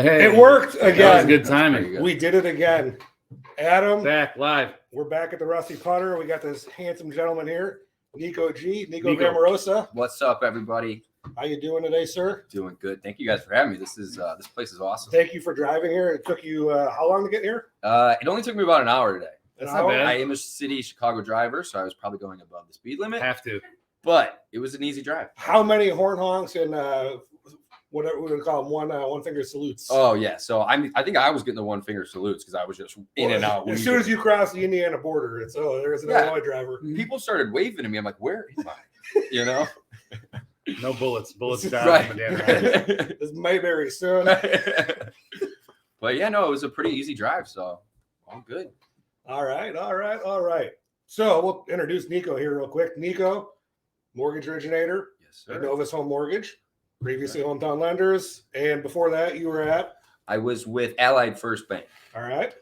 Hey, It worked again. That was good timing. We did it again. Adam, Back live. we're back at the Rusty Putter. We got this handsome gentleman here, Nico Gamarosa. What's up, everybody? How you doing today, sir? Doing good. Thank you guys for having me. This place is awesome. Thank you for driving here. It took you how long to get here? It only took me about an hour today. That's not bad. I am a city Chicago driver, so I was probably going above the speed limit. Have to. But it was an easy drive. How many horn honks and what we would call them one finger salutes? Oh yeah. So I think I was getting the one finger salutes because I was just in and out. As soon as you cross the Indiana border, it's there's an Illinois driver. People started waving at me. I'm like, where am I? You know. No bullets. Bullets down. Right. This Mayberry soon. But yeah, no, it was a pretty easy drive, so all good. All right. So we'll introduce Nico here real quick. Nico, mortgage originator Yes, at sir. Novus Home Mortgage, previously Hometown Lenders, and before that you were at. I was with Allied First Bank. All right.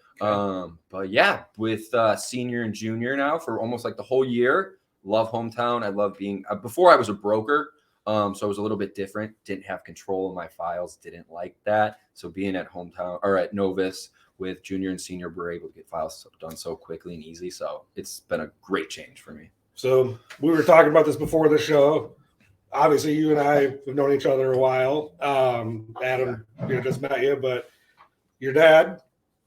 But yeah, with senior and junior now for almost like the whole year. Love Hometown. I love being before I was a broker. So it was a little bit different. Didn't have control of my files. Didn't like that. So being at Hometown or at Novus with junior and senior, we're able to get files done so quickly and easy. So it's been a great change for me. So we were talking about this before the show. Obviously, you and I have known each other a while. Adam, just met you, but your dad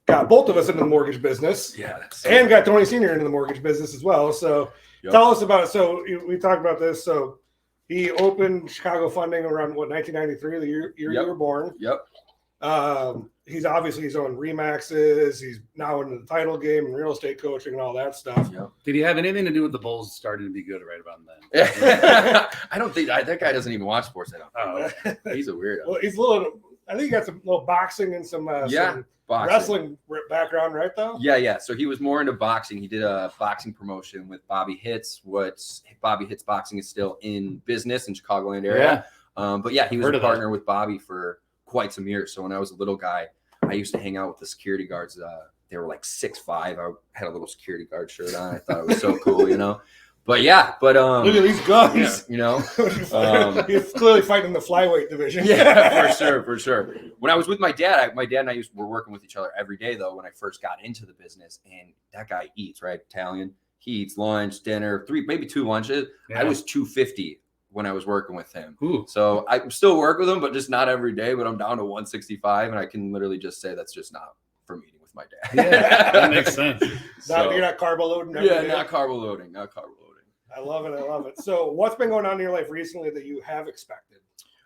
got both of us into the mortgage business. Yeah. And got Tony Sr. into the mortgage business as well. So Tell us about it. So we talked about this. So he opened Chicago Funding around 1993, the year you were born. Yep. He's owned Remaxes. He's now into the title game and real estate coaching and all that stuff. Yep. Did he have anything to do with the Bulls starting to be good right about then? I don't think that guy doesn't even watch sports. Oh, He's a weirdo. Well, he's a little. I think he got some little boxing and some boxing. wrestling background, right? Though. Yeah. So he was more into boxing. He did a boxing promotion with Bobby Hits. Bobby Hits Boxing is still in business in Chicagoland area. But yeah, he was a partner with Bobby for quite some years. So when I was a little guy, I used to hang out with the security guards. They were like 6'5". I had a little security guard shirt on. I thought it was so cool, But yeah, look at these guns. He's clearly fighting the flyweight division. Yeah, for sure. When I was with my dad, my dad and I were working with each other every day though. When I first got into the business, and that guy eats right, Italian. He eats lunch, dinner, maybe 2 lunches. Yeah. I was 250 when I was working with him. Ooh. So I still work with him, but just not every day. But I'm down to 165, and I can literally just say that's just not for me with my dad. Yeah, that makes sense. You're not carbo loading. Not carbo loading. I love it. So what's been going on in your life recently that you have expected?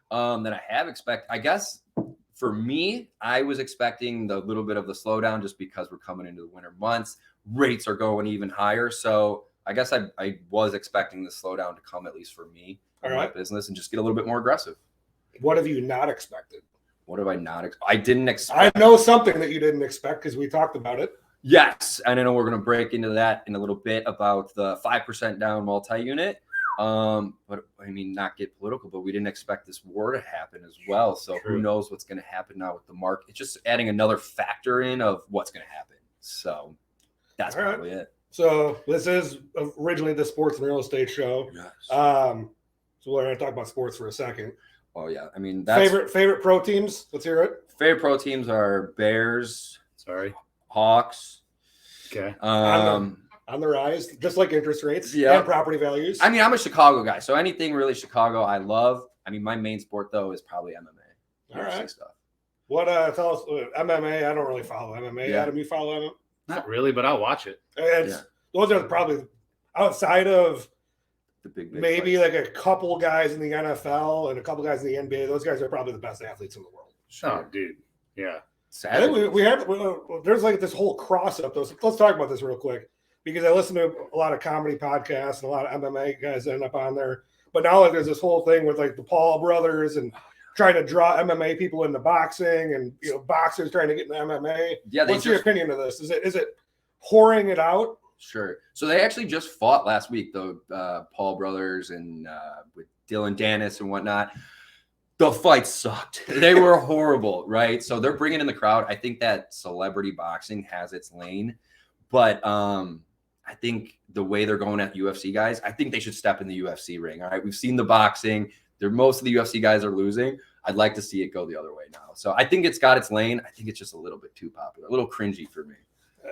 That I have expected, I guess for me, I was expecting the little bit of the slowdown just because we're coming into the winter months. Rates are going even higher. So I guess I was expecting the slowdown to come, at least for me in my business, and just get a little bit more aggressive. What have you not expected? What have I not I didn't expect. I know something that you didn't expect because we talked about it. Yes, and I know we're going to break into that in a little bit about the 5% down multi-unit. But I mean, not get political, but we didn't expect this war to happen as well. So Who knows what's going to happen now with the market? It's just adding another factor in of what's going to happen. So that's probably it. So this is originally the sports and real estate show. Yes. So we're going to talk about sports for a second. Oh yeah, I mean that's favorite pro teams. Let's hear it. Favorite pro teams are Bears. Hawks. Okay. On the rise, just like interest rates and property values. I mean, I'm a Chicago guy, so anything really Chicago I love. I mean, my main sport though is probably MMA. All right. Stuff. What tell us MMA? I don't really follow MMA. Yeah. Adam, you follow MMA? Not really, but I'll watch it. Those are probably outside of the big maybe fights. Like a couple guys in the NFL and a couple guys in the NBA. Those guys are probably the best athletes in the world. Oh, dude. Yeah. I think there's like this whole cross up. Let's talk about this real quick because I listen to a lot of comedy podcasts and a lot of MMA guys end up on there. But now like there's this whole thing with like the Paul brothers and trying to draw MMA people into boxing and boxers trying to get into MMA. Yeah, what's your opinion of this? Is it whoring it out? Sure. So they actually just fought last week, the Paul brothers and with Dylan Dennis and whatnot. The fight sucked. They were horrible, right? So they're bringing in the crowd. I think that celebrity boxing has its lane, but I think the way they're going at UFC guys, I think they should step in the UFC ring. All right, we've seen the boxing. Most of the UFC guys are losing. I'd like to see it go the other way now. So I think it's got its lane. I think it's just a little bit too popular, a little cringy for me.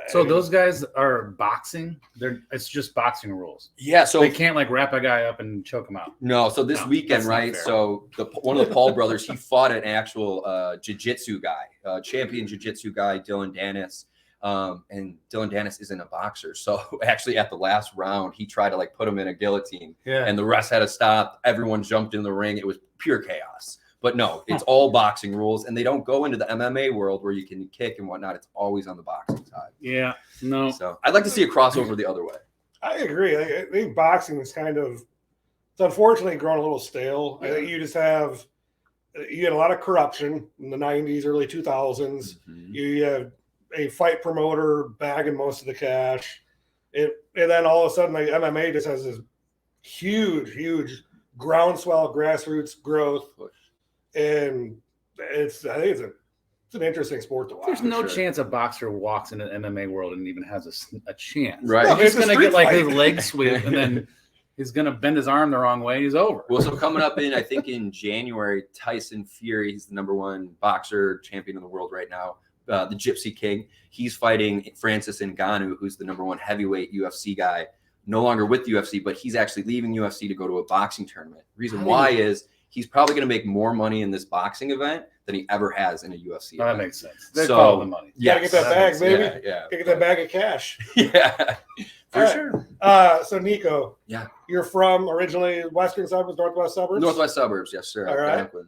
So those guys are boxing. It's just boxing rules. Yeah, so they can't like wrap a guy up and choke him out. No, so this weekend, right? So one of the Paul brothers, he fought an actual jiu-jitsu guy, champion jiu-jitsu guy, Dylan Dennis. And Dylan Dennis isn't a boxer. So actually at the last round, he tried to like put him in a guillotine and the rest had to stop. Everyone jumped in the ring. It was pure chaos. But no, it's all boxing rules, and they don't go into the MMA world where you can kick and whatnot. It's always on the boxing side. Yeah, no. So I'd like to see a crossover the other way. I agree. I think boxing is it's unfortunately grown a little stale. I think you had a lot of corruption in the 90s, early 2000s. Mm-hmm. You have a fight promoter bagging most of the cash. And then all of a sudden, like MMA just has this huge groundswell grassroots growth. And I think it's an interesting sport to watch. There's no chance a boxer walks into the MMA world and even has a chance. Right. No, He's going to get like fight. his leg sweep and then he's going to bend his arm the wrong way and he's over. Well, so coming up I think in January, Tyson Fury, he's the #1 boxer champion in the world right now, the Gypsy King. He's fighting Francis Ngannou, who's the #1 heavyweight UFC guy, no longer with the UFC, but he's actually leaving UFC to go to a boxing tournament. Reason why is he's probably going to make more money in this boxing event than he ever has in a UFC event. That makes sense. They follow the money. Gotta get that bag, baby. Yeah. Gotta get that bag of cash. Yeah. For All sure. So Nico, Yeah. you're from originally western suburbs, northwest suburbs? Northwest suburbs, yes, sir. All right. Franklin.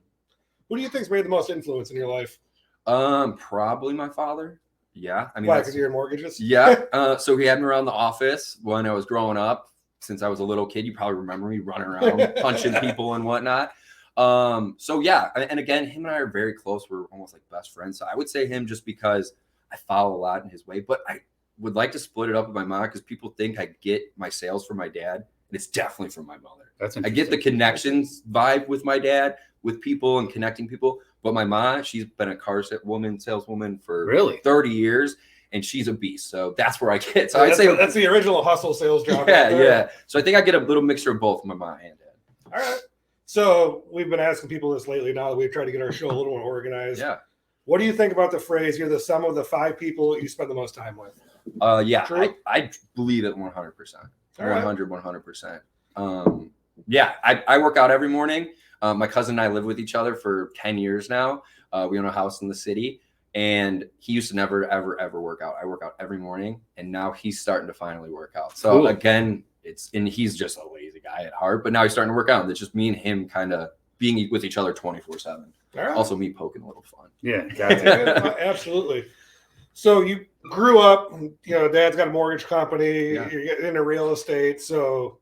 Who do you think's made the most influence in your life? Probably my father. Yeah. I mean, Why, because you're in mortgages? yeah. So he had me around the office when I was growing up. Since I was a little kid, you probably remember me running around punching people and whatnot. So yeah, and again, him and I are very close. We're almost like best friends. So I would say him just because I follow a lot in his way, but I would like to split it up with my mom because people think I get my sales from my dad, and it's definitely from my mother. I get the connections vibe with my dad, with people and connecting people. But my mom, she's been a car saleswoman for 30 years, and she's a beast. So that's where I get. So I'd say that's the original hustle sales job. Yeah. So I think I get a little mixture of both my mom and dad. All right. So we've been asking people this lately now that we've tried to get our show a little more organized. Yeah. What do you think about the phrase, you're the sum of the 5 people you spend the most time with? Yeah, True? I believe it 100%. All right. 100%. Yeah, I work out every morning. My cousin and I live with each other for 10 years now. We own a house in the city, and he used to never, ever work out. I work out every morning, and now he's starting to finally work out. So again, he's just a lazy guy at heart, but now he's starting to work out. It's just me and him kind of being with each other 24/7. All right. Also me poking a little fun. Yeah, absolutely. So you grew up, dad's got a mortgage company, Yeah. you're getting into real estate. So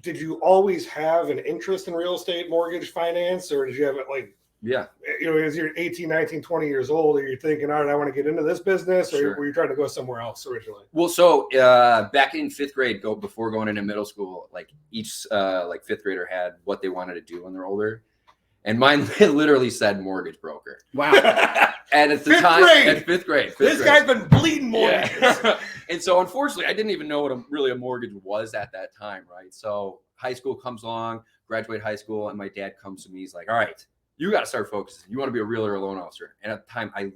did you always have an interest in real estate mortgage finance, or did you have it like, as you're 18, 19, 20 years old, are you thinking, all right, I want to get into this business, or were you trying to go somewhere else originally? Well, so back in 5th grade, before going into middle school, like each like 5th grader had what they wanted to do when they're older. And mine literally said mortgage broker. Wow. And at the Fifth time, grade. at 5th grade. This guy's been bleeding mortgages. Yeah. And so unfortunately, I didn't even know what really a mortgage was at that time, right? So high school comes along, graduate high school, and my dad comes to me. He's like, all right, you got to start focusing. You want to be a realtor or loan officer. And at the time, I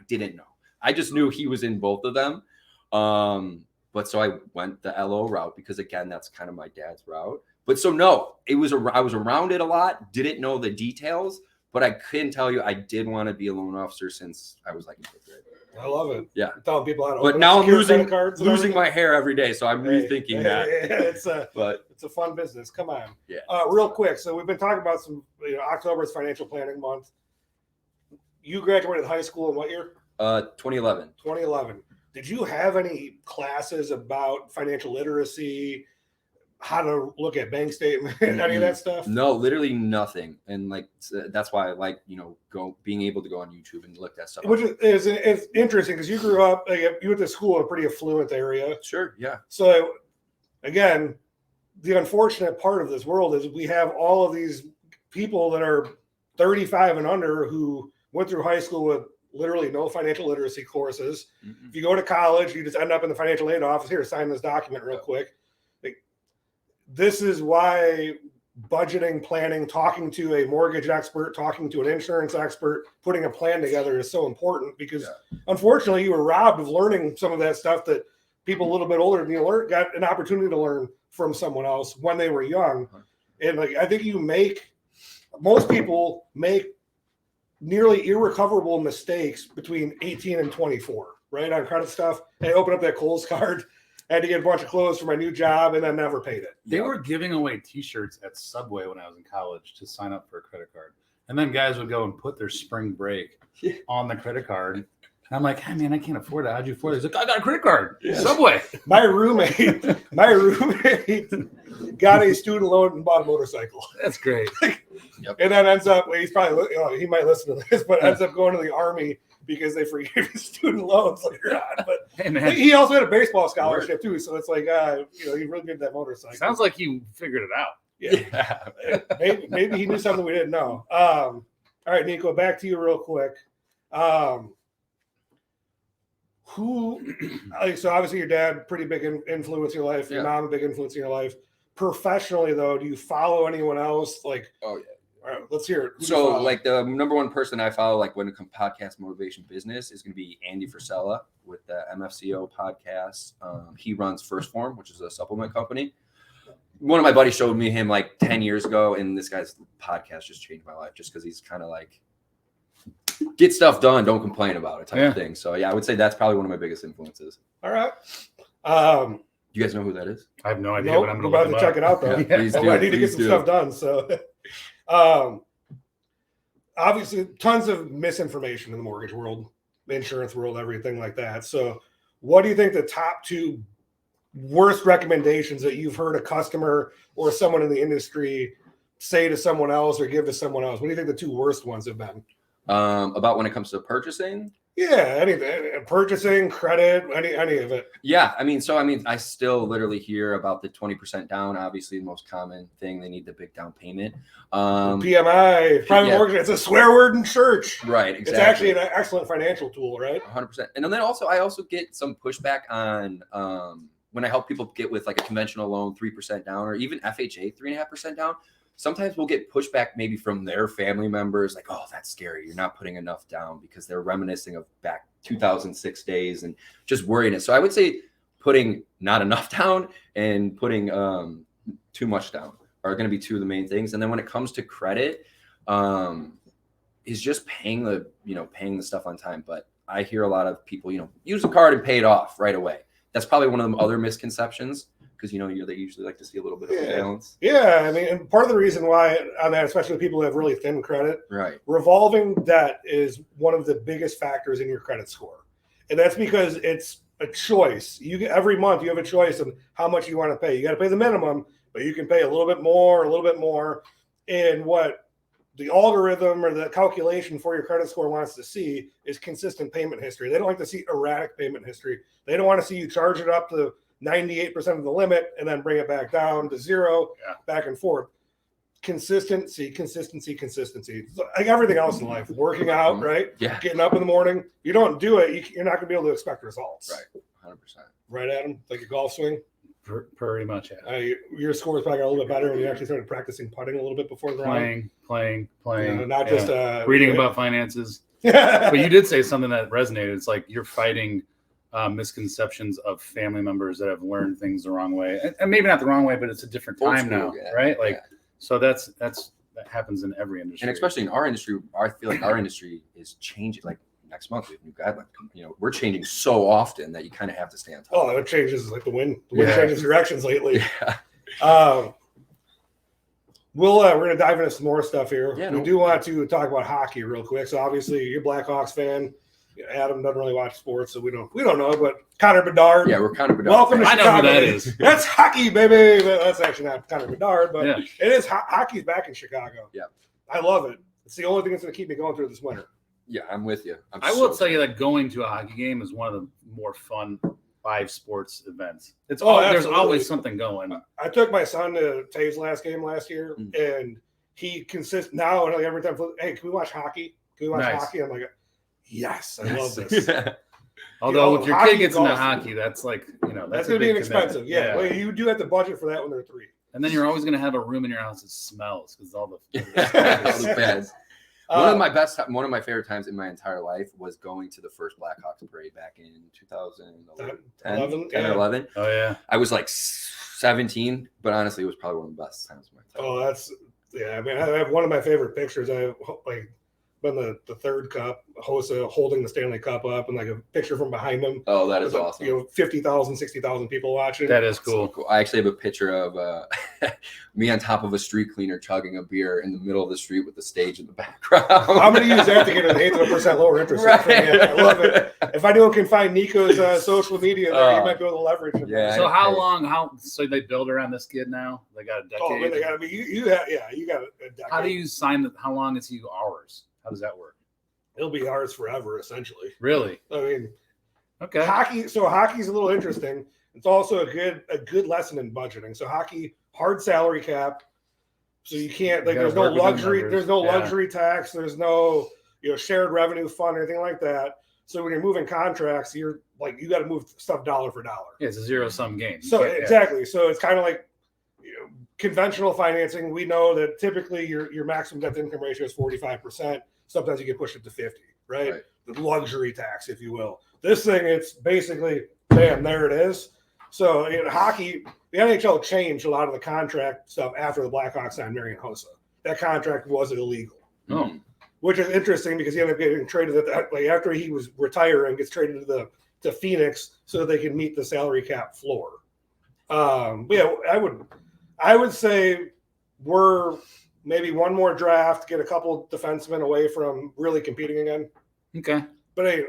didn't know. I just knew he was in both of them. But so I went the LO route because, again, that's kind of my dad's route. But so no, I was around it a lot, didn't know the details, but I couldn't tell you I did want to be a loan officer since I was like in 5th grade. I love it. Yeah. I'm telling people how to But now I'm losing my hair every day, so I'm rethinking that. It's a fun business. Come on. Yeah. Real quick. So we've been talking about October is financial planning month. You graduated high school in what year? 2011. 2011. Did you have any classes about financial literacy, how to look at bank statement, any of that stuff? No, literally nothing. And like that's why I like being able to go on YouTube and look that stuff. Which is it's interesting because you grew up, you went to school in a pretty affluent area. Sure, yeah. So again, the unfortunate part of this world is we have all of these people that are 35 and under who went through high school with literally no financial literacy courses. Mm-hmm. If you go to college, you just end up in the financial aid office. Here, sign this document real quick. This is why budgeting, planning, talking to a mortgage expert, talking to an insurance expert, putting a plan together is so important because unfortunately you were robbed of learning some of that stuff that people a little bit older than you got an opportunity to learn from someone else when they were young. And like, I think most people make nearly irrecoverable mistakes between 18 and 24, right? On credit stuff. I opened up that Kohl's card. I had to get a bunch of clothes for my new job and then never paid it. They were giving away T-shirts at Subway when I was in college to sign up for a credit card. And then guys would go and put their spring break on the credit card. And I'm like, hey, man, I can't afford it. How'd you afford it? He's like, I got a credit card. Yeah. Subway. My roommate got a student loan and bought a motorcycle. That's great. And then ends up, he might listen to this, but ends up going to the Army because they forgave his student loans later on. But hey, man, he also had a baseball scholarship too, so it's like he really did that motorcycle. Sounds like he figured it out. Yeah. Maybe he knew something we didn't know. All right, Nico, back to you real quick. So obviously your dad, pretty big influence in your life. Your mom, a big influence in your life. Professionally, though, do you follow anyone else? Like, oh yeah. All right, let's hear it. So, like, the number one person I follow, like, when it comes to podcast motivation business, is going to be Andy Frisella with the MFCO podcast. He runs First Form, which is a supplement company. One of my buddies showed me him like 10 years ago, and this guy's podcast just changed my life just because he's kind of like, get stuff done, don't complain about it type of thing. So, yeah, I would say that's probably one of my biggest influences. All right. You guys know who that is? I have no idea. Nope, what I'm about to check it out, though. I need to get some stuff done, so... obviously tons of misinformation in the mortgage world, insurance world, everything like that. So what do you think the top two worst recommendations that you've heard a customer or someone in the industry say to someone else or give to someone else? What do you think the two worst ones have been? About when it comes to purchasing? Yeah, anything, purchasing, credit, any of it. Yeah, I still literally hear about the 20% down. Obviously, the most common thing, they need the big down payment. PMI, private mortgage, it's a swear word in church. Right, exactly. It's actually an excellent financial tool, right? 100%. And then I also get some pushback on when I help people get with like a conventional loan, 3% down, or even FHA, 3.5% down. Sometimes we'll get pushback maybe from their family members, like, oh, that's scary. You're not putting enough down, because they're reminiscing of back 2006 days and just worrying it. So I would say putting not enough down and putting too much down are going to be two of the main things. And then when it comes to credit, is just paying the stuff on time. But I hear a lot of people, use the card and pay it off right away. That's probably one of the other misconceptions. Because they usually like to see a little bit of a balance. Yeah, I mean, and part of the reason why on that, especially people who have really thin credit, right? Revolving debt is one of the biggest factors in your credit score, and that's because it's a choice. Every month you have a choice of how much you want to pay. You got to pay the minimum, but you can pay a little bit more, and what the algorithm or the calculation for your credit score wants to see is consistent payment history. They don't like to see erratic payment history. They don't want to see you charge it up to 98% of the limit and then bring it back down to zero, back and forth. Consistency. Like everything else in life, working out, right? Yeah. Getting up in the morning. You don't do it, you're not going to be able to expect results. Right. 100%. Right, Adam? Like your golf swing? Pretty much. Your score is probably got a little bit better when you actually started practicing putting a little bit before the round. Playing. Not just reading about finances. But you did say something that resonated. It's like you're fighting misconceptions of family members that have learned things the wrong way, and maybe not the wrong way, but it's a different time now, right? Like, so that happens in every industry, and especially in our industry. I feel like our industry is changing. Like next month, we have new guidelines. We're changing so often that you kind of have to stay on top. Oh, it changes like the wind. The wind changes directions lately. Yeah. We're going to dive into some more stuff here. Yeah, we do want to talk about hockey real quick. So obviously, you're a Blackhawks fan. Adam doesn't really watch sports, so we don't know. But Connor Bedard, we're Connor Bedard. Welcome to Chicago. I know who that is. That's hockey, baby. That's actually not Connor Bedard, but it is. Hockey's back in Chicago. Yeah, I love it. It's the only thing that's going to keep me going through this winter. Yeah, I'm with you. I will tell you that going to a hockey game is one of the more fun live sports events. There's always something going. I took my son to Tave's last game last year, and he consists now. And every time, hey, can we watch hockey? Can we watch hockey? I'm like, yes, I love this. Although if your kid gets into hockey, that's like, that's going to be inexpensive. Yeah. Well, you do have to budget for that when they're 3. And then you're always going to have a room in your house that smells because all the beds. One of my favorite times in my entire life was going to the first Blackhawks parade back in 2010 or 11. Oh yeah, I was like 17, but honestly, it was probably one of the best times of my time. I mean, I have one of my favorite pictures. I have been the third cup, Hossa holding the Stanley Cup up, and like a picture from behind him. Oh, that is awesome. 50,000, 60,000 people watching. That is cool. So cool. I actually have a picture of me on top of a street cleaner chugging a beer in the middle of the street with the stage in the background. I'm going to use that to get an 1/8% lower interest rate. Right. I love it. If anyone can find Nico's social media, there, you might be able to leverage it. Yeah. So how long? So they build around this kid now? They got a decade. Oh, man, they got to be. You got a decade. How do you sign that? How long is he ours? How does that work? It'll be ours forever, essentially. Really? I mean, okay. Hockey's a little interesting. It's also a good lesson in budgeting. So hockey, hard salary cap. So you can't there's no luxury. There's no luxury tax. There's no shared revenue fund or anything like that. So when you're moving contracts, you got to move stuff dollar for dollar. Yeah, it's a zero-sum game. So exactly. So it's kind of like conventional financing. We know that typically your maximum debt to income ratio is 45%. Sometimes you get pushed it to 50, right? The luxury tax, if you will. This thing, it's basically, bam, there it is. So in hockey, the NHL changed a lot of the contract stuff after the Blackhawks signed Marian Hossa. That contract was illegal. Oh. Which is interesting because he ended up getting traded after he was retiring, gets traded to Phoenix so that they can meet the salary cap floor. But yeah, I would say we're maybe one more draft, get a couple defensemen away from really competing again. Okay. But anyway,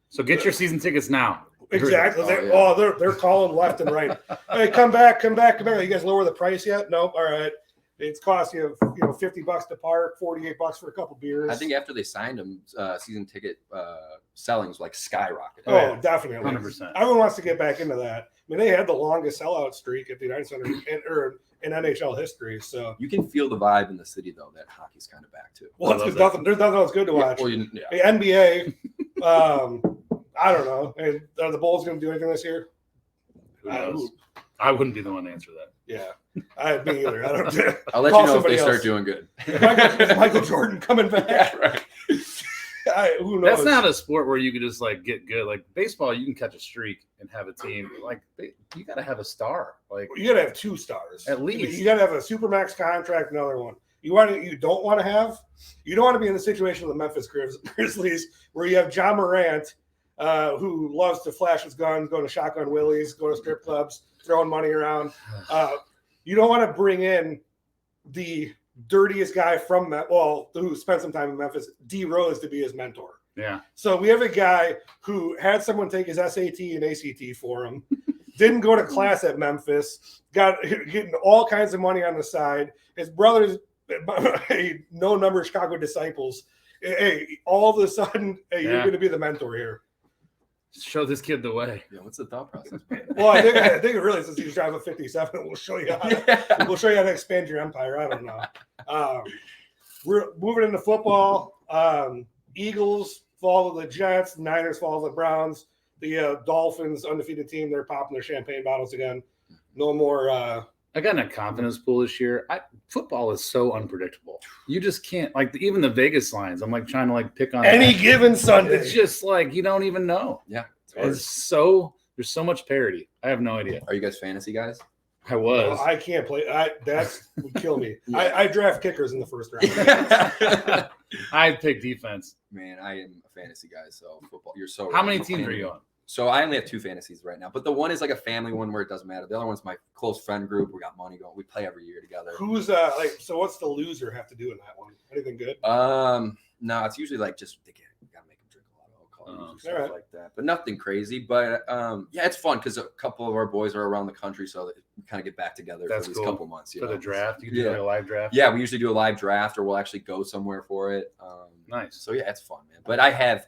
so get your season tickets now. Exactly. They're calling left and right. Hey, come back. You guys lower the price yet? Nope. All right. It's cost you $50 to park, $48 for a couple beers. I think after they signed him, season ticket sellings skyrocketed. Oh, definitely. 100%. Everyone wants to get back into that. I mean, they had the longest sellout streak at the United Center in NHL history. So you can feel the vibe in the city, though, that hockey's kind of back too. Well, there's nothing else good to watch. The NBA, I don't know. Are the Bulls going to do anything this year? I wouldn't be the one to answer that. Yeah, me either. I don't. I'll let you know if they start doing good. Michael Jordan coming back. Yeah, right. Who knows? That's not a sport where you could just get good. Like baseball, you can catch a streak and have a team. Like you got to have a star. Like you got to have 2 stars at least. You got to have a supermax contract, another one. You don't want to be in the situation of the Memphis Grizzlies where you have John Morant, who loves to flash his guns, go to shotgun willies, go to strip clubs, throwing money around. You don't want to bring in the dirtiest guy who spent some time in Memphis, D Rose, to be his mentor. Yeah. So we have a guy who had someone take his SAT and ACT for him, didn't go to class at Memphis, getting all kinds of money on the side. His brother's no number of Chicago disciples. Hey, all of a sudden, you're going to be the mentor here. Show this kid the way. Yeah, what's the thought process? Well, I think it really is. He's driving a 57. We'll show you how to expand your empire. I don't know. We're moving into football. Eagles fall to the Jets. Niners fall to the Browns. The Dolphins, undefeated team, they're popping their champagne bottles again. No more. I got in a confidence pool this year. Football is so unpredictable. You just can't even the Vegas lines. I'm trying to pick on any given Sunday. It's just you don't even know. Yeah, there's so much parity. I have no idea. Are you guys fantasy guys? I was. No, I can't play. That would kill me. Yeah. I draft kickers in the first round. I pick defense. Man, I am a fantasy guy. So football. You're so. How many teams are you on? So I only have 2 fantasies right now, but the one is a family one where it doesn't matter. The other one's my close friend group. We got money going. We play every year together. Who's so what's the loser have to do in that one? Anything good? No, it's usually just you gotta make them drink a lot of alcohol, stuff like that. But nothing crazy. But yeah, it's fun because a couple of our boys are around the country, so that we kind of get back together for these couple months. For the draft, you can do a live draft. Yeah, we usually do a live draft, or we'll actually go somewhere for it. Nice. So yeah, it's fun, man. But I have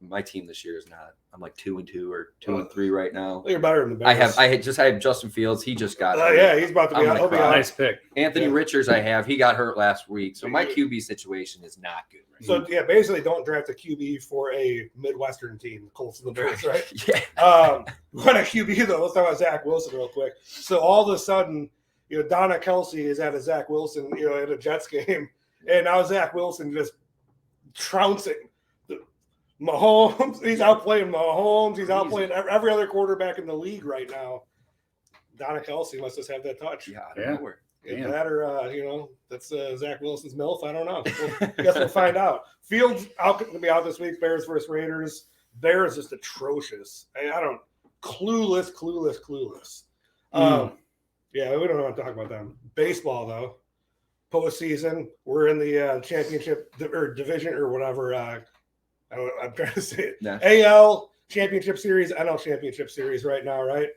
my team this year is not. I'm like 2-2 or 2-3 right now. You're better than the Bears. I have Justin Fields. He just got hurt. Yeah, he's about to be out. Nice pick. Anthony Richards, he got hurt last week, so my QB situation is not good. Right so yeah, basically, don't draft a QB for a Midwestern team, the Colts and the Bears, right? Yeah. What a QB though. Let's talk about Zach Wilson real quick. So all of a sudden, Donna Kelsey is at a Zach Wilson, at a Jets game, and now Zach Wilson just trouncing Mahomes. He's outplaying Mahomes. He's outplaying every other quarterback in the league right now. Donna Kelsey must just have that touch. Yeah, I don't know where. If that or, that's Zach Wilson's MILF. I don't know. Guess we'll find out. Fields going to be out this week. Bears versus Raiders. Bears just atrocious. Clueless. Yeah, we don't want to talk about them. Baseball, though. Postseason. We're in the championship or division or whatever. I'm trying to say it. Yeah. AL Championship Series, NL Championship Series right now, right?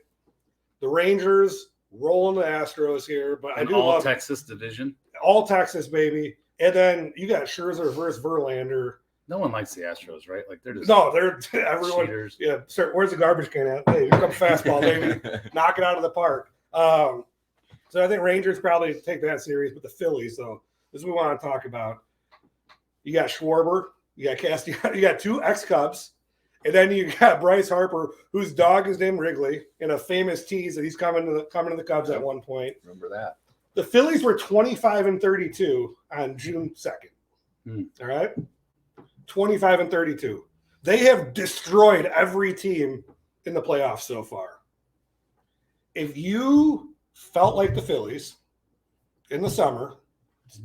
The Rangers rolling the Astros here, but I do love Texas division. All Texas, baby. And then you got Scherzer versus Verlander. No one likes the Astros, right? Like they're everyone. Cheaters. Yeah, sir, where's the garbage can at? Hey, here comes fastball, baby. Knock it out of the park. So I think Rangers probably take that series, but the Phillies, though, this is what we want to talk about. You got Schwarber, you got Castellanos, you got two ex-Cubs, and then you got Bryce Harper, whose dog is named Wrigley, in a famous tease that he's coming to the Cubs at one point. Remember that. The Phillies were 25-32 on June 2nd. All right? 25-32. They have destroyed every team in the playoffs so far. If you felt like the Phillies in the summer,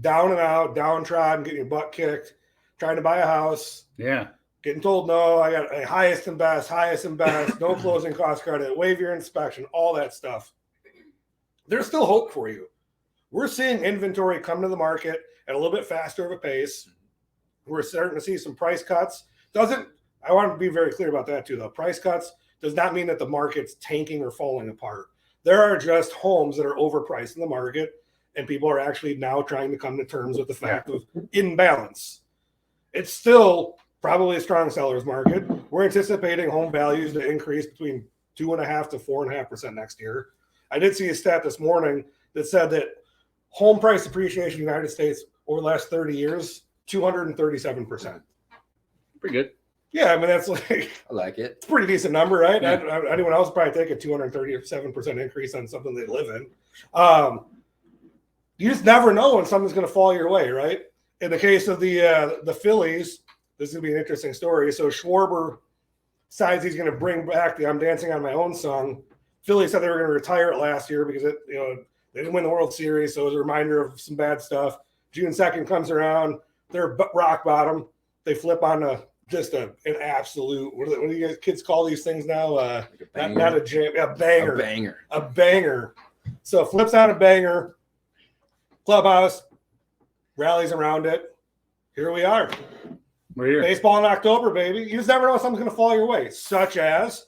down and out, downtrodden, getting your butt kicked, trying to buy a house. Yeah. Getting told, no, I got a highest and best, no closing cost credit, waive your inspection, all that stuff. There's still hope for you. We're seeing inventory come to the market at a little bit faster of a pace. We're starting to see some price cuts. I want to be very clear about that too, though. Price cuts does not mean that the market's tanking or falling apart. There are just homes that are overpriced in the market, and people are actually now trying to come to terms with the fact of imbalance. It's still probably a strong seller's market. We're anticipating home values to increase between 2.5% to 4.5% next year. I did see a stat this morning that said that home price appreciation in the United States over the last 30 years, 237%. Pretty good. Yeah, I mean, that's like... I like it. It's a pretty decent number, right? Yeah. Anyone else would probably take a 237% increase on something they live in. You just never know when something's going to fall your way, right? In the case of the Phillies, this is going to be an interesting story. So Schwarber decides he's going to bring back the I'm Dancing on My Own song. Phillies said they were going to retire it last year because they didn't win the World Series, so it was a reminder of some bad stuff. June 2nd comes around. They're rock bottom. They flip on an absolute, what do you guys kids call these things now? Not a jam, a banger. A banger. So flips on a banger. Clubhouse rallies around it. Here we are. We're here. Baseball in October, baby. You just never know if something's going to fall your way, such as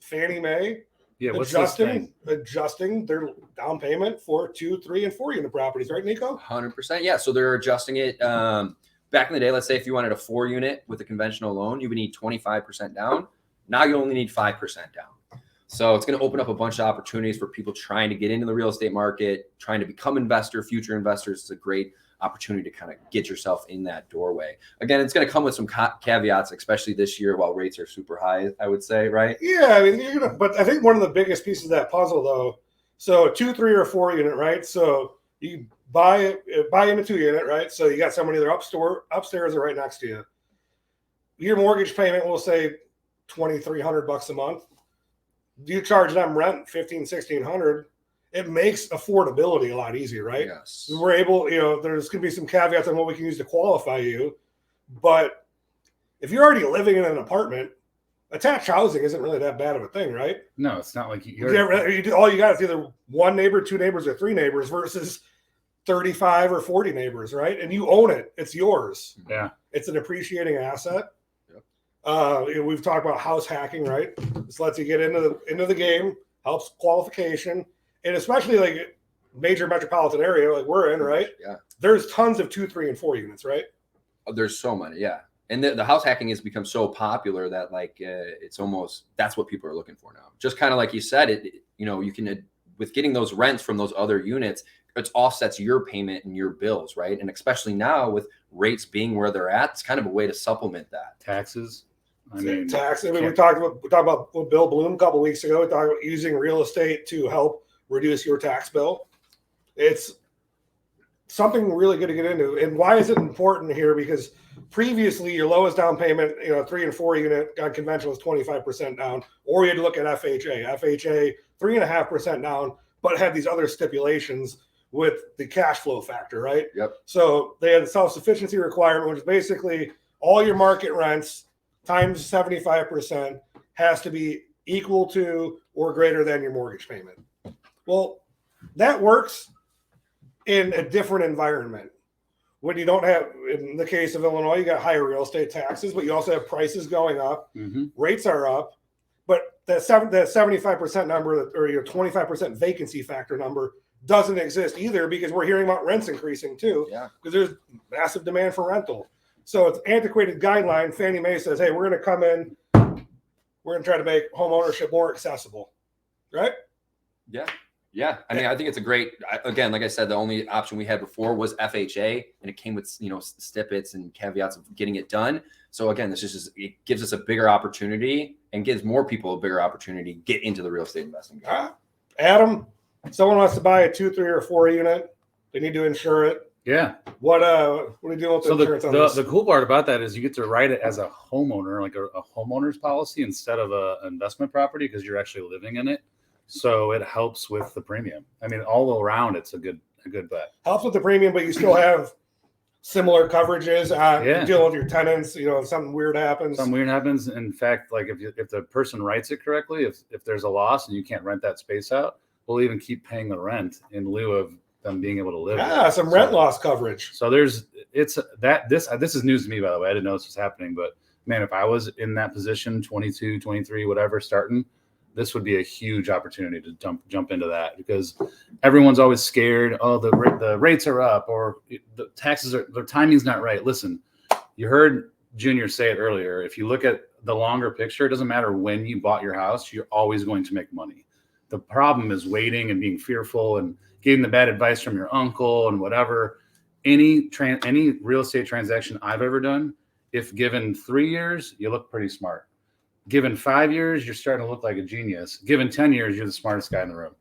Fannie Mae adjusting their down payment for 2, 3, and 4 unit properties, right, Nico? 100%. Yeah. So they're adjusting it. Back in the day, let's say if you wanted a 4 unit with a conventional loan, you would need 25% down. Now you only need 5% down. So it's going to open up a bunch of opportunities for people trying to get into the real estate market, trying to become future investors. It's a great opportunity to kind of get yourself in that doorway. Again, it's going to come with some caveats, especially this year while rates are super high, I would say, right? Yeah, I mean, but I think one of the biggest pieces of that puzzle, though, so 2, 3, or 4 unit, right? So you buy into 2 unit, right? So you got someone either upstairs or right next to you. Your mortgage payment will say $2,300 a month. You charge them rent $1,500-$1,600. It makes affordability a lot easier, right? Yes. We're able, there's going to be some caveats on what we can use to qualify you. But if you're already living in an apartment, attached housing isn't really that bad of a thing, right? No, it's not like all you got is either 1 neighbor, 2 neighbors, or 3 neighbors versus 35 or 40 neighbors, right? And you own it. It's yours. Yeah. It's an appreciating asset. Yep. We've talked about house hacking, right? This lets you get into the game, helps qualification. And especially like major metropolitan area like we're in, right? Yeah. There's tons of 2, 3, and 4 units, right? Oh, there's so many, yeah. And the house hacking has become so popular that like it's almost that's what people are looking for now. Just kind of like you said, you can with getting those rents from those other units, it offsets your payment and your bills, right? And especially now with rates being where they're at, it's kind of a way to supplement that. Taxes. We talked about with Bill Bloom a couple of weeks ago. We talked about using real estate to help reduce your tax bill. It's something really good to get into. And why is it important here? Because previously your lowest down payment, 3 and 4 unit on conventional was 25% down, or you had to look at FHA 3.5% down, but had these other stipulations with the cash flow factor, right? Yep. So they had a self-sufficiency requirement, which is basically all your market rents times 75% has to be equal to or greater than your mortgage payment. Well, that works in a different environment. When you don't have, in the case of Illinois, you got higher real estate taxes, but you also have prices going up, rates are up, but that 75% number or your 25% vacancy factor number doesn't exist either, because we're hearing about rents increasing too, because there's massive demand for rental. So it's antiquated guideline. Fannie Mae says, hey, we're going to come in, we're going to try to make home ownership more accessible, right? Yeah. I mean, I think it's a great, again, like I said, the only option we had before was FHA, and it came with, snippets and caveats of getting it done. So again, it gives us a bigger opportunity and gives more people a bigger opportunity to get into the real estate investing game. Adam, someone wants to buy a 2, 3, or 4 unit. They need to insure it. Yeah. What are you doing with the insurance on this? The cool part about that is you get to write it as a homeowner, like a homeowner's policy instead of an investment property, because you're actually living in it. So it helps with the premium. I mean, all around, it's a good bet. Helps with the premium, but you still have similar coverages. Dealing with your tenants, if something weird happens. In fact, like if the person writes it correctly, if there's a loss and you can't rent that space out, we'll even keep paying the rent in lieu of them being able to live. Some rent loss coverage. So this is news to me, by the way. I didn't know this was happening, but man, if I was in that position, 22, 23, whatever, starting, this would be a huge opportunity to jump into that, because everyone's always scared. Oh, the rates are up, or the taxes their timing's not right. Listen, you heard Junior say it earlier. If you look at the longer picture, it doesn't matter when you bought your house, you're always going to make money. The problem is waiting and being fearful and getting the bad advice from your uncle and whatever. Any real estate transaction I've ever done, if given 3 years, you look pretty smart. Given 5 years, you're starting to look like a genius. Given 10 years, you're the smartest guy in the room.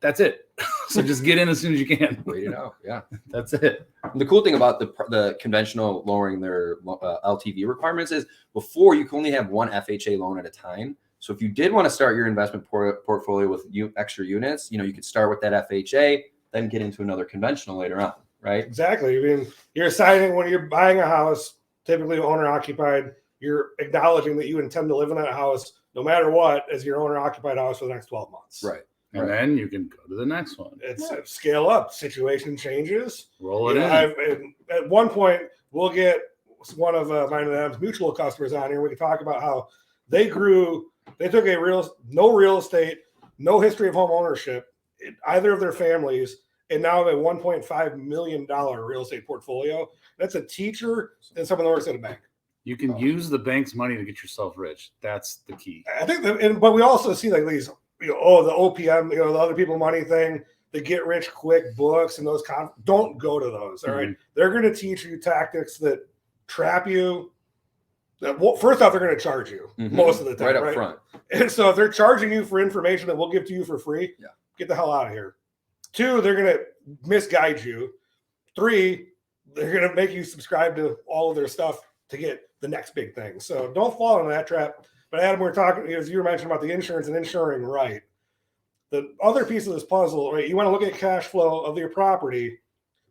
That's it. So just get in as soon as you can. Wait it out. Yeah, that's it. And the cool thing about the conventional lowering their LTV requirements is before you can only have one FHA loan at a time. So if you did want to start your investment portfolio with extra units, you could start with that FHA, then get into another conventional later on, right? Exactly. I mean, you're signing when you're buying a house, typically owner occupied. You're acknowledging that you intend to live in that house no matter what as your owner occupied house for the next 12 months. Right. And then you can go to the next one. It's scale up. Situation changes. Roll it in. At one point, we'll get one of mine and Adam's mutual customers on here. We can talk about how they grew. They took no real estate, no history of home ownership in either of their families, and now have a $1.5 million real estate portfolio. That's a teacher and someone that works at a bank. You can use the bank's money to get yourself rich. That's the key. I think but we also see like these, the OPM, the other people money thing, the get rich quick books and those don't go to those. All right. They're going to teach you tactics that trap you. First off, they're going to charge you most of the time. Right up front. And so if they're charging you for information that we'll give to you for free, get the hell out of here. 2, they're going to misguide you. 3, they're going to make you subscribe to all of their stuff to get the next big thing. So don't fall into that trap. But Adam, we're talking, as you were mentioning about the insurance and insuring right. The other piece of this puzzle, right? You want to look at cash flow of your property,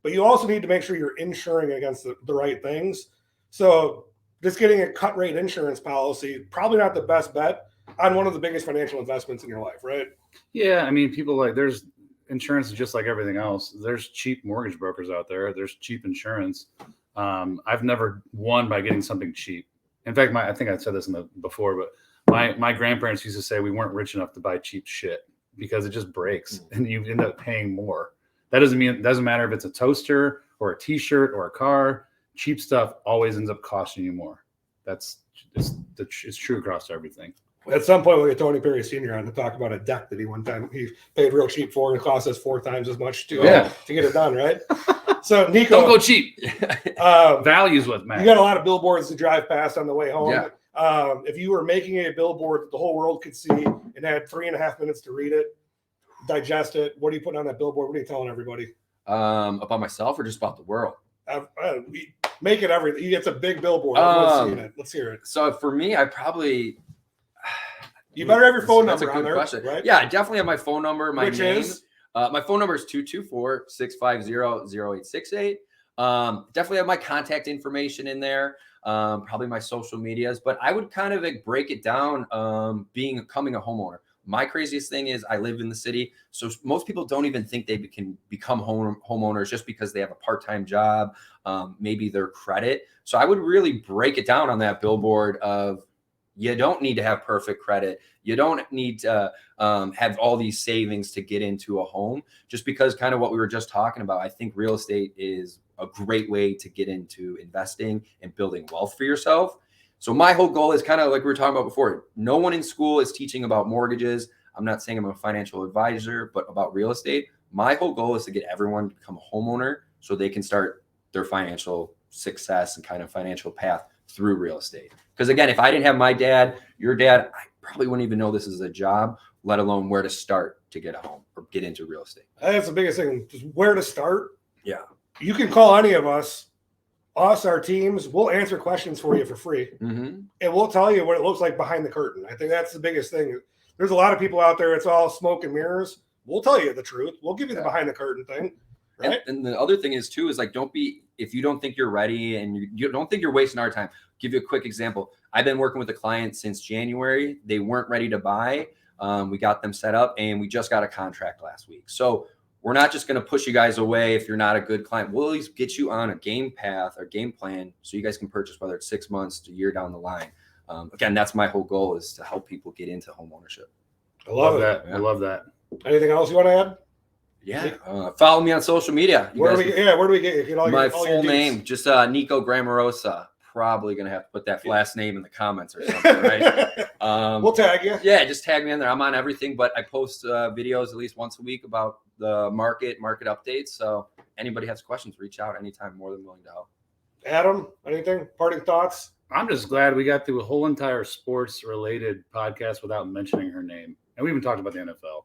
but you also need to make sure you're insuring against the right things. So just getting a cut rate insurance policy, probably not the best bet on one of the biggest financial investments in your life, right? Yeah. I mean, there's insurance is just like everything else. There's cheap mortgage brokers out there. There's cheap insurance. I've never won by getting something cheap. In fact, I think I said this before, but my grandparents used to say we weren't rich enough to buy cheap shit because it just breaks and you end up paying more. That doesn't matter if it's a toaster or a t-shirt or a car. cheap stuff always ends up costing you more. It's true across everything. At some point, we'll get Tony Perry Sr. on to talk about a deck that he paid real cheap for and it cost us 4 times as much to get it done, right? So, Nico. Don't go cheap. Values what matters. You got a lot of billboards to drive past on the way home. Yeah. If you were making a billboard that the whole world could see and had 3.5 minutes to read it, digest it, what are you putting on that billboard? What are you telling everybody? About myself or just about the world? Make it everything. It's a big billboard. Let's hear it. So for me, I probably... You better have your phone number on there, question. Right? Yeah, I definitely have my phone number. Which name. Is? My phone number is 224-650-0868. Definitely have my contact information in there. Probably my social medias. But I would kind of like break it down becoming a homeowner. My craziest thing is I live in the city. So most people don't even think they can become homeowners just because they have a part-time job, maybe their credit. So I would really break it down on that billboard of, you don't need to have perfect credit. You don't need to have all these savings to get into a home. Just because kind of what we were just talking about, I think real estate is a great way to get into investing and building wealth for yourself. So my whole goal is kind of like we were talking about before. No one in school is teaching about mortgages. I'm not saying I'm a financial advisor, but about real estate. My whole goal is to get everyone to become a homeowner so they can start their financial success and kind of financial path through real estate. Because again, if I didn't have my dad, your dad, I probably wouldn't even know this is a job, let alone where to start to get a home or get into real estate. That's the biggest thing, just where to start. Yeah. You can call any of us, our teams, we'll answer questions for you for free. Mm-hmm. And we'll tell you what it looks like behind the curtain. I think that's the biggest thing. There's a lot of people out there, it's all smoke and mirrors. We'll tell you the truth. We'll give you the behind the curtain thing. Right? And the other thing is too, is like, if you don't think you're ready and you don't think you're wasting our time, give you a quick example. I've been working with a client since January. They weren't ready to buy. We got them set up and we just got a contract last week. So we're not just going to push you guys away if you're not a good client. We'll at least get you on a game path or game plan so you guys can purchase, whether it's 6 months to a year down the line. Again, that's my whole goal, is to help people get into home ownership. I love that. Yeah. I love that. Anything else you want to add? Yeah. Follow me on social media. Where do we get you? My full name, just Nico Grammarosa. Probably going to have to put that last name in the comments or something, right? We'll tag you. Yeah, just tag me in there. I'm on everything, but I post videos at least once a week about the market updates. So anybody has questions, reach out anytime. More than willing to help. Adam, anything? Parting thoughts? I'm just glad we got through a whole entire sports-related podcast without mentioning her name. And we even talked about the NFL.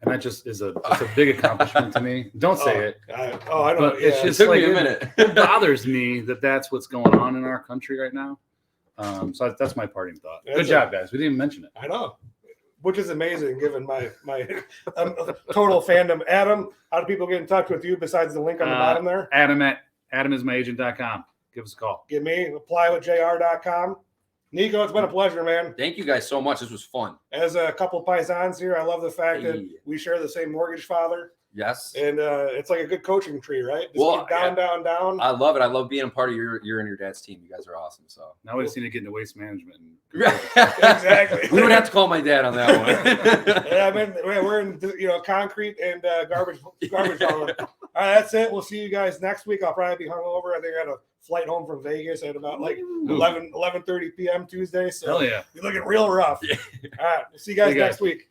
And that just is it's a big accomplishment to me. Don't say it. I know. But it's just took like me a minute. It bothers me that's what's going on in our country right now. So that's my parting thought. Good job, guys. We didn't even mention it. I know, which is amazing given my total fandom. Adam, how do people get in touch with you besides the link on the bottom there? Adam at atomismyagent.com. Give us a call. Give me applywithjr.com. Nico, it's been a pleasure, man. Thank you guys so much. This was fun. As a couple paisans here, I love the fact that we share the same mortgage father. Yes. And it's like a good coaching tree, right? Just keep down. I love it. I love being a part of your and your dad's team. You guys are awesome. So now we just need to get into waste management. Exactly. We would have to call my dad on that one. Yeah, I mean, we're in concrete and garbage hauling. All right, that's it. We'll see you guys next week. I'll probably be hungover. I think I had a flight home from Vegas at about like 11:30 p.m. Tuesday. So hell yeah, you're looking real rough. Yeah. All right, we'll see you guys next week.